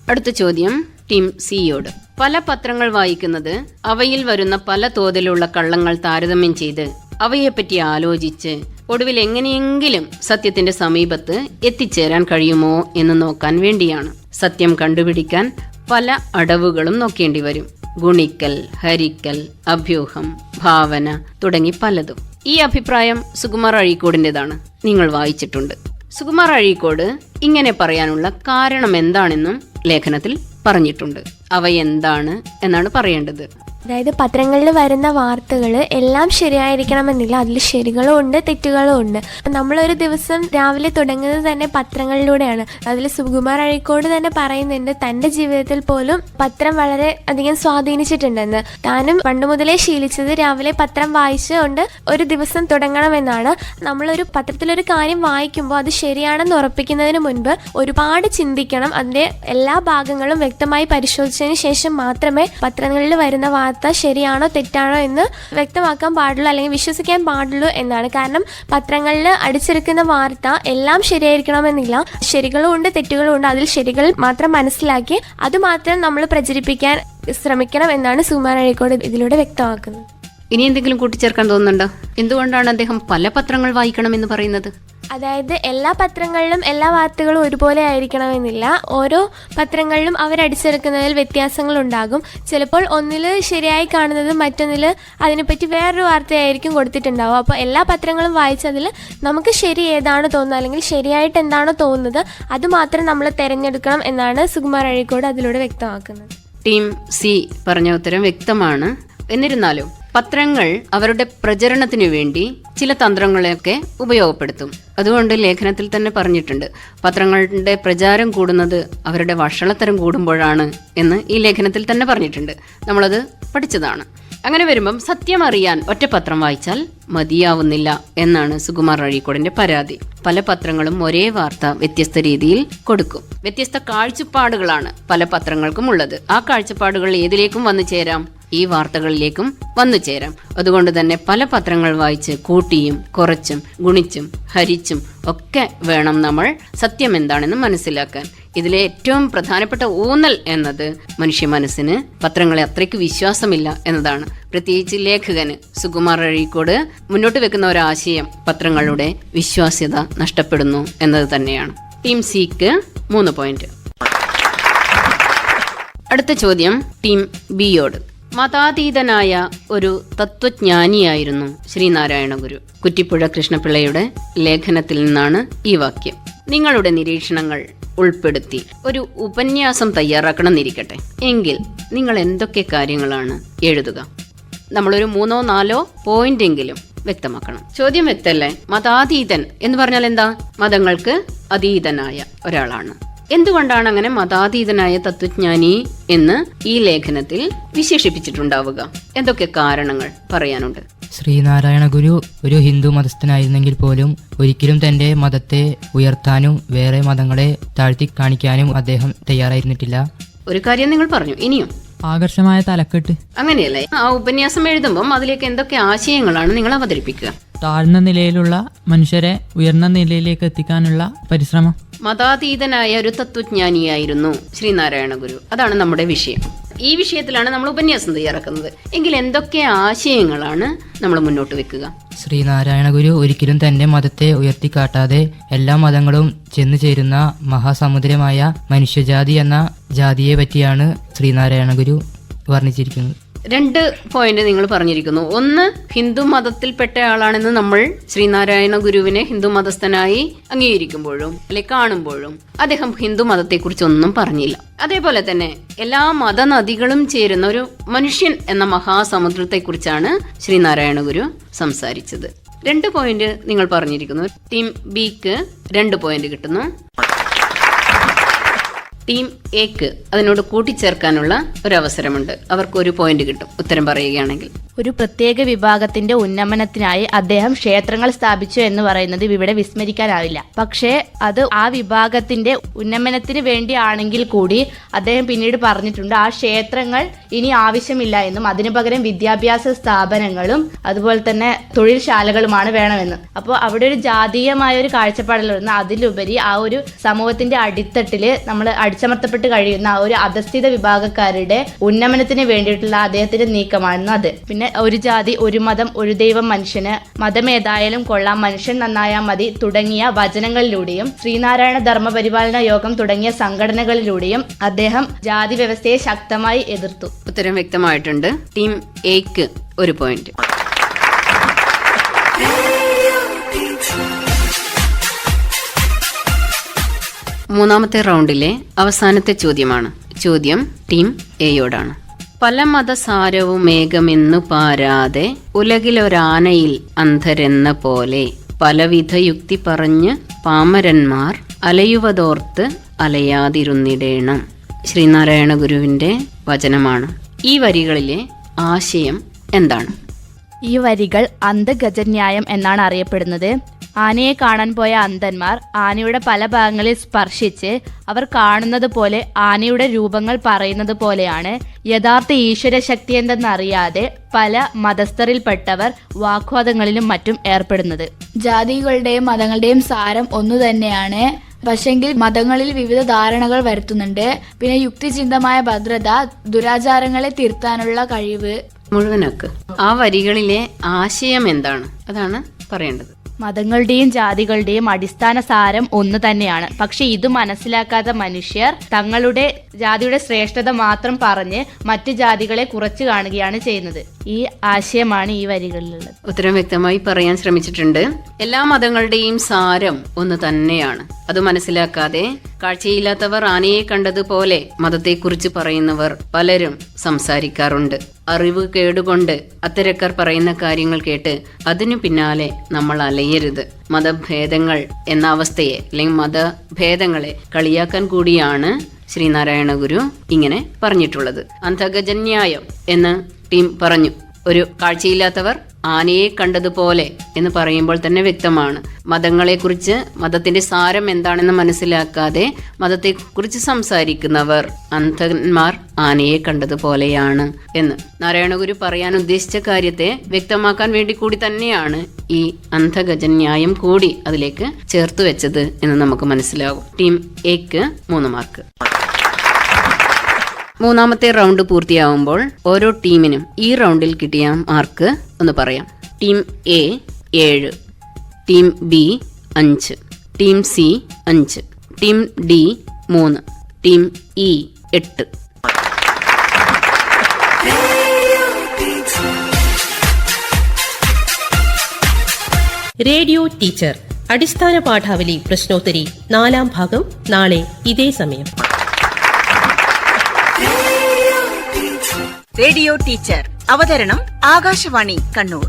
അടുത്ത ചോദ്യം ടീം സിയോട്. പല പത്രങ്ങൾ വായിക്കുന്നത് അവയിൽ വരുന്ന പല തോതിലുള്ള കള്ളങ്ങൾ താരതമ്യം ചെയ്ത് അവയെപ്പറ്റി ആലോചിച്ച് ഒടുവിൽ എങ്ങനെയെങ്കിലും സത്യത്തിന്റെ സമീപത്ത് എത്തിച്ചേരാൻ കഴിയുമോ എന്ന് നോക്കാൻ വേണ്ടിയാണ്. സത്യം കണ്ടുപിടിക്കാൻ പല അടവുകളും നോക്കേണ്ടി വരും. ഗുണിക്കൽ, ഹരിക്കൽ, അഭ്യൂഹം, ഭാവന തുടങ്ങി പലതും. ഈ അഭിപ്രായം സുകുമാർ അഴീക്കോടിൻ്റെതാണ്. നിങ്ങൾ വായിച്ചിട്ടുണ്ട്. സുകുമാർ അഴീക്കോട് ഇങ്ങനെ പറയാനുള്ള കാരണം എന്താണെന്നും ലേഖനത്തിൽ പറഞ്ഞിട്ടുണ്ട്. അവ എന്താണ് എന്നാണ് പറയേണ്ടത്. അതായത് പത്രങ്ങളിൽ വരുന്ന വാർത്തകൾ എല്ലാം ശരിയായിരിക്കണമെന്നില്ല, അതിൽ ശരികളും ഉണ്ട്, തെറ്റുകളും ഉണ്ട്. നമ്മളൊരു ദിവസം രാവിലെ തുടങ്ങുന്നത് തന്നെ പത്രങ്ങളിലൂടെയാണ്. അതിൽ സുകുമാർ അഴീക്കോട് തന്നെ പറയുന്നുണ്ട് തൻ്റെ ജീവിതത്തിൽ പോലും പത്രം വളരെ അധികം സ്വാധീനിച്ചിട്ടുണ്ടെന്ന്. താനും പണ്ട് മുതലേ ശീലിച്ചത് രാവിലെ പത്രം വായിച്ചുകൊണ്ട് ഒരു ദിവസം തുടങ്ങണമെന്നാണ്. നമ്മളൊരു പത്രത്തിലൊരു കാര്യം വായിക്കുമ്പോൾ അത് ശരിയാണെന്ന് ഉറപ്പിക്കുന്നതിന് മുൻപ് ഒരുപാട് ചിന്തിക്കണം. അതിൻ്റെ എല്ലാ ഭാഗങ്ങളും വ്യക്തമായി പരിശോധിച്ചതിന് ശേഷം മാത്രമേ പത്രങ്ങളിൽ വരുന്ന വാർത്ത ശരിയാണോ തെറ്റാണോ എന്ന് വ്യക്തമാക്കാൻ പാടുള്ളൂ, അല്ലെങ്കിൽ വിശ്വസിക്കാൻ പാടുള്ളൂ എന്നാണ്. കാരണം പത്രങ്ങളിൽ അടിച്ചിരിക്കുന്ന വാർത്ത എല്ലാം ശരിയായിരിക്കണമെന്നില്ല, ശരികളും ഉണ്ട്, തെറ്റുകളും ഉണ്ട്. അതിൽ ശരികൾ മാത്രം മനസ്സിലാക്കി അത് മാത്രം നമ്മൾ പ്രചരിപ്പിക്കാൻ ശ്രമിക്കണം എന്നാണ് സുകുമാർ അഴീക്കോട് ഇതിലൂടെ വ്യക്തമാക്കുന്നത്. ഇനി എന്തെങ്കിലും കൂട്ടിച്ചേർക്കാൻ തോന്നുന്നുണ്ടോ? എന്തുകൊണ്ടാണ് അദ്ദേഹം പല പത്രങ്ങൾ വായിക്കണമെന്ന് പറയുന്നത്? അതായത് എല്ലാ പത്രങ്ങളിലും എല്ലാ വാർത്തകളും ഒരുപോലെ ആയിരിക്കണമെന്നില്ല. ഓരോ പത്രങ്ങളിലും അവരടിച്ചെടുക്കുന്നതിൽ വ്യത്യാസങ്ങൾ ഉണ്ടാകും. ചിലപ്പോൾ ഒന്നിൽ ശരിയായി കാണുന്നത് മറ്റൊന്നിൽ അതിനെപ്പറ്റി വേറൊരു വാർത്തയായിരിക്കും കൊടുത്തിട്ടുണ്ടാവും. അപ്പോൾ എല്ലാ പത്രങ്ങളും വായിച്ചതിൽ നമുക്ക് ശരി ഏതാണോ തോന്നുന്നത്, അല്ലെങ്കിൽ ശരിയായിട്ട് എന്താണോ തോന്നുന്നത് അത് മാത്രം നമ്മൾ തിരഞ്ഞെടുക്കണം എന്നാണ് സുകുമാർ അഴീക്കോട് അതിലൂടെ വ്യക്തമാക്കുന്നത്. ടീം സി പറഞ്ഞ ഉത്തരം വ്യക്തമാണ്. എന്നിരുന്നാലും പത്രങ്ങൾ അവരുടെ പ്രചരണത്തിനു വേണ്ടി ചില തന്ത്രങ്ങളെയൊക്കെ ഉപയോഗപ്പെടുത്തും. അതുകൊണ്ട് ലേഖനത്തിൽ തന്നെ പറഞ്ഞിട്ടുണ്ട്, പത്രങ്ങളുടെ പ്രചാരം കൂടുന്നത് അവരുടെ വഷളത്തരം കൂടുമ്പോഴാണ് എന്ന് ഈ ലേഖനത്തിൽ തന്നെ പറഞ്ഞിട്ടുണ്ട്. നമ്മളത് പഠിച്ചതാണ്. അങ്ങനെ വരുമ്പം സത്യം അറിയാൻ ഒറ്റ പത്രം വായിച്ചാൽ മതിയാവുന്നില്ല എന്നാണ് സുകുമാർ അഴീക്കോടിന്റെ പരാതി. പല പത്രങ്ങളും ഒരേ വാർത്ത വ്യത്യസ്ത രീതിയിൽ കൊടുക്കും. വ്യത്യസ്ത കാഴ്ചപ്പാടുകളാണ് പല പത്രങ്ങൾക്കും ഉള്ളത്. ആ കാഴ്ചപ്പാടുകൾ ഏതിലേക്കും വന്നു ചേരാം, ഈ വാർത്തകളിലേക്കും വന്നു ചേരാം. അതുകൊണ്ട് തന്നെ പല പത്രങ്ങൾ വായിച്ച് കൂട്ടിയും കുറച്ചും ഗുണിച്ചും ഹരിച്ചും ഒക്കെ വേണം നമ്മൾ സത്യം എന്താണെന്ന് മനസ്സിലാക്കാൻ. ഇതിലെ ഏറ്റവും പ്രധാനപ്പെട്ട ഊന്നൽ എന്നത് മനുഷ്യ മനസ്സിന് പത്രങ്ങളെ അത്രയ്ക്ക് വിശ്വാസമില്ല എന്നതാണ്. പ്രത്യേകിച്ച് ലേഖകന് സുകുമാർ അഴീക്കോട് മുന്നോട്ട് വെക്കുന്ന ഒരാശയം പത്രങ്ങളുടെ വിശ്വാസ്യത നഷ്ടപ്പെടുന്നു എന്നത് തന്നെയാണ്. ടീം സിക്ക് 3 പോയിന്റ്. അടുത്ത ചോദ്യം ടീം ബിയോട്. മതാതീതനായ ഒരു തത്വജ്ഞാനിയായിരുന്നു ശ്രീനാരായണ ഗുരു. കുറ്റിപ്പുഴ കൃഷ്ണപിള്ളയുടെ ലേഖനത്തിൽ നിന്നാണ് ഈ വാക്യം. നിങ്ങളുടെ നിരീക്ഷണങ്ങൾ ഉൾപ്പെടുത്തി ഒരു ഉപന്യാസം തയ്യാറാക്കണമെന്നിരിക്കട്ടെ. എങ്കിൽ നിങ്ങൾ എന്തൊക്കെ കാര്യങ്ങളാണ് എഴുതുക? നമ്മളൊരു 3-4 പോയിന്റ് എങ്കിലും വ്യക്തമാക്കണം. ചോദ്യം വ്യക്തമല്ലേ? മതാതീതൻ എന്ന് പറഞ്ഞാൽ എന്താ? മതങ്ങൾക്ക് അതീതനായ ഒരാളാണ്. എന്തുകൊണ്ടാണ് അങ്ങനെ മതാതീതനായ തത്വജ്ഞാനി എന്ന് ഈ ലേഖനത്തിൽ വിശേഷിപ്പിച്ചിട്ടുണ്ടാവുക? എന്തൊക്കെ കാരണങ്ങൾ പറയാനുണ്ട്? ശ്രീനാരായണ ഗുരു ഒരു ഹിന്ദു മതസ്ഥനായിരുന്നെങ്കിൽ പോലും ഒരിക്കലും തന്റെ മതത്തെ ഉയർത്താനും വേറെ മതങ്ങളെ താഴ്ത്തി കാണിക്കാനും അദ്ദേഹം തയ്യാറായിരുന്നിട്ടില്ല. ഒരു കാര്യം നിങ്ങൾ പറഞ്ഞു, ഇനിയും ആകർഷമായ തലക്കെട്ട്. അങ്ങനെയല്ലേ? ആ ഉപന്യാസം എഴുതുമ്പം അതിലേക്ക് എന്തൊക്കെ ആശയങ്ങളാണ് നിങ്ങൾ അവതരിപ്പിക്കുക? താഴ്ന്ന നിലയിലുള്ള മനുഷ്യരെ ഉയർന്ന നിലയിലേക്ക് എത്തിക്കാനുള്ള പരിശ്രമം. മതാതീതനായ ഒരു തത്വജ്ഞാനിയായിരുന്നു ശ്രീനാരായണ ഗുരു. അതാണ് നമ്മുടെ വിഷയം. ഈ വിഷയത്തിലാണ് നമ്മൾ ഉപന്യാസം തയ്യാറാക്കുന്നത്. എങ്കിൽ എന്തൊക്കെ ആശയങ്ങളാണ് നമ്മൾ മുന്നോട്ട് വെക്കുക? ശ്രീനാരായണ ഗുരു ഒരിക്കലും തന്റെ മതത്തെ ഉയർത്തിക്കാട്ടാതെ എല്ലാ മതങ്ങളും ചെന്നു ചേരുന്ന മഹാസമുദ്രമായ മനുഷ്യജാതി എന്ന ജാതിയെ പറ്റിയാണ് ശ്രീനാരായണ ഗുരു വർണ്ണിച്ചിരിക്കുന്നത്. 2 പോയിന്റ് നിങ്ങൾ പറഞ്ഞിരിക്കുന്നു. ഒന്ന്, ഹിന്ദു മതത്തിൽപ്പെട്ട ആളാണെന്ന് നമ്മൾ ശ്രീനാരായണ ഗുരുവിനെ ഹിന്ദു മതസ്ഥനായി അംഗീകരിക്കുമ്പോഴും അല്ലെ കാണുമ്പോഴും അദ്ദേഹം ഹിന്ദു മതത്തെക്കുറിച്ച് ഒന്നും പറഞ്ഞില്ല. അതേപോലെ തന്നെ എല്ലാ മതനദികളും ചേരുന്ന ഒരു മനുഷ്യൻ എന്ന മഹാസമുദ്രത്തെക്കുറിച്ചാണ് ശ്രീനാരായണ ഗുരു സംസാരിച്ചത്. 2 പോയിന്റ് നിങ്ങൾ പറഞ്ഞിരിക്കുന്നു. ടീം ബിക്ക് 2 പോയിന്റ് കിട്ടുന്നു. ടീം എക്ക് അതിനോട് കൂട്ടിച്ചേർക്കാനുള്ള ഒരു അവസരമുണ്ട്. അവർക്ക് 1 പോയിന്റ് കിട്ടും ഉത്തരം പറയുകയാണെങ്കിൽ. ഒരു പ്രത്യേക വിഭാഗത്തിന്റെ ഉന്നമനത്തിനായി അദ്ദേഹം ക്ഷേത്രങ്ങൾ സ്ഥാപിച്ചു എന്ന് പറയുന്നത് ഇവിടെ വിസ്മരിക്കാനാവില്ല. പക്ഷേ അത് ആ വിഭാഗത്തിന്റെ ഉന്നമനത്തിന് വേണ്ടിയാണെങ്കിൽ കൂടി അദ്ദേഹം പിന്നീട് പറഞ്ഞിട്ടുണ്ട് ആ ക്ഷേത്രങ്ങൾ ഇനി ആവശ്യമില്ല എന്നും അതിനു പകരം വിദ്യാഭ്യാസ സ്ഥാപനങ്ങളും അതുപോലെ തന്നെ തൊഴിൽശാലകളുമാണ് വേണമെന്നും. അപ്പോൾ അവിടെ ഒരു ജാതീയമായ ഒരു കാഴ്ചപ്പാടിൽ അതിലുപരി ആ ഒരു സമൂഹത്തിന്റെ അടിത്തട്ടില് നമ്മൾ അടിച്ചമർത്തപ്പെട്ട് കഴിയുന്ന ആ ഒരു അധസ്ഥിത വിഭാഗക്കാരുടെ ഉന്നമനത്തിന് വേണ്ടിയിട്ടുള്ള അദ്ദേഹത്തിന്റെ നീക്കമാണ് അത്. പിന്നെ ഒരു ജാതി, ഒരു മതം, ഒരു ദൈവം, മനുഷ്യന് മതമേതായാലും കൊള്ളാം, മനുഷ്യൻ നന്നായാൽ മതി തുടങ്ങിയ വചനങ്ങളിലൂടെയും ശ്രീനാരായണ ധർമ്മപരിപാലന യോഗം തുടങ്ങിയ സംഘടനകളിലൂടെയും അദ്ദേഹം ജാതി വ്യവസ്ഥയെ ശക്തമായി എതിർത്തു. ഉത്തരം വ്യക്തമായിട്ടുണ്ട്. ടീം എക്ക് 1 പോയിന്റ്. മൂന്നാമത്തെ റൗണ്ടിലെ അവസാനത്തെ ചോദ്യമാണ്. ചോദ്യം ടീം എയോടാണ്. പല മതസാരവും മേഘമെന്നു പാരാതെ ഉലകിലൊരാനയിൽ അന്ധരെന്ന പോലെ പലവിധ യുക്തി പറഞ്ഞ് പാമരന്മാർ അലയുവതോർത്ത് അലയാതിരുന്നിടേണം. ശ്രീനാരായണ ഗുരുവിന്റെ വചനമാണ്. ഈ വരികളിലെ ആശയം എന്താണ്? ഈ വരികൾ അന്ധഗജന്യായം എന്നാണ് അറിയപ്പെടുന്നത്. ആനയെ കാണാൻ പോയ അന്ധന്മാർ ആനയുടെ പല ഭാഗങ്ങളിൽ സ്പർശിച്ച് അവർ കാണുന്നത് പോലെ ആനയുടെ രൂപങ്ങൾ പറയുന്നത് പോലെയാണ് യഥാർത്ഥ ഈശ്വര ശക്തി എന്തെന്നറിയാതെ പല മതസ്ഥരിൽപ്പെട്ടവർ വാഗ്വാദങ്ങളിലും മറ്റും ഏർപ്പെടുന്നത്. ജാതികളുടെയും മതങ്ങളുടെയും സാരം ഒന്നു തന്നെയാണ്. പക്ഷെങ്കിൽ മതങ്ങളിൽ വിവിധ ധാരണകൾ വരുത്തുന്നുണ്ട്. പിന്നെ യുക്തിചിന്തമായ ഭദ്രത, ദുരാചാരങ്ങളെ തിരുത്താനുള്ള കഴിവ്. മുഴുവനാക്ക്. ആ വരികളിലെ ആശയം എന്താണ്? അതാണ് പറയേണ്ടത്. മതങ്ങളുടെയും ജാതികളുടെയും അടിസ്ഥാന സാരം ഒന്ന് തന്നെയാണ്. പക്ഷെ ഇത് മനസ്സിലാക്കാത്ത മനുഷ്യർ തങ്ങളുടെ ജാതിയുടെ ശ്രേഷ്ഠത മാത്രം പറഞ്ഞ് മറ്റു ജാതികളെ കുറച്ചു കാണുകയാണ് ചെയ്യുന്നത്. ഈ ആശയമാണ് ഈ വരികളിലുള്ളത്. ഉത്തരം വ്യക്തമായി പറയാൻ ശ്രമിച്ചിട്ടുണ്ട്. എല്ലാ മതങ്ങളുടെയും സാരം ഒന്ന് തന്നെയാണ്. അത് മനസ്സിലാക്കാതെ കാഴ്ചയില്ലാത്തവർ ആനയെ കണ്ടതുപോലെ മതത്തെക്കുറിച്ച് പറയുന്നവർ പലരും സംസാരിക്കാറുണ്ട്. അറിവ് കേടുകൊണ്ട് അത്തരക്കാർ പറയുന്ന കാര്യങ്ങൾ കേട്ട് അതിനു പിന്നാലെ നമ്മൾ അലയരുത്. മതഭേദങ്ങൾ എന്ന അവസ്ഥയെ അല്ലെങ്കിൽ മതഭേദങ്ങളെ കളിയാക്കാൻ കൂടിയാണ് ശ്രീനാരായണ ഗുരു ഇങ്ങനെ പറഞ്ഞിട്ടുള്ളത്. അന്ധഗജന്യായം എന്ന് ടീം പറഞ്ഞു. ഒരു കാഴ്ചയില്ലാത്തവർ ആനയെ കണ്ടതുപോലെ എന്ന് പറയുമ്പോൾ തന്നെ വ്യക്തമാണ് മതങ്ങളെക്കുറിച്ച്, മതത്തിന്റെ സാരം എന്താണെന്ന് മനസ്സിലാക്കാതെ മതത്തെക്കുറിച്ച് സംസാരിക്കുന്നവർ അന്ധന്മാർ ആനയെ കണ്ടതുപോലെയാണ് എന്ന്. നാരായണഗുരു പറയാൻ ഉദ്ദേശിച്ച കാര്യത്തെ വ്യക്തമാക്കാൻ വേണ്ടി കൂടി തന്നെയാണ് ഈ അന്ധഗജന്യായം കൂടി അതിലേക്ക് ചേർത്ത് വെച്ചത് എന്ന് നമുക്ക് മനസ്സിലാകും. ടീം എക്ക് 3 മാർക്ക്. മൂന്നാമത്തെ റൗണ്ട് പൂർത്തിയാവുമ്പോൾ ഓരോ ടീമിനും ഈ റൗണ്ടിൽ കിട്ടിയ മാർക്ക് ഒന്ന് പറയാം. Team A 7, team B 5, team C 5, team D 3, team E 8. Radio teacher അടിസ്ഥാന പാഠാവലി പ്രശ്നോത്തരി 4ാം ഭാഗം നാളെ ഇതേ സമയം. റേഡിയോ ടീച്ചർ അവതരണം ആകാശവാണി കണ്ണൂർ.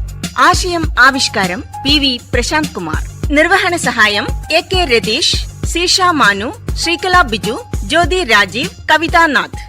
ആശയം ആവിഷ്കാരം PV പ്രശാന്ത് കുമാർ. നിർവഹണ സഹായം AK രതീഷ്, സീഷ മാനു, ശ്രീകല ബിജു, ജ്യോതി രാജീവ്, കവിതാനാഥ്.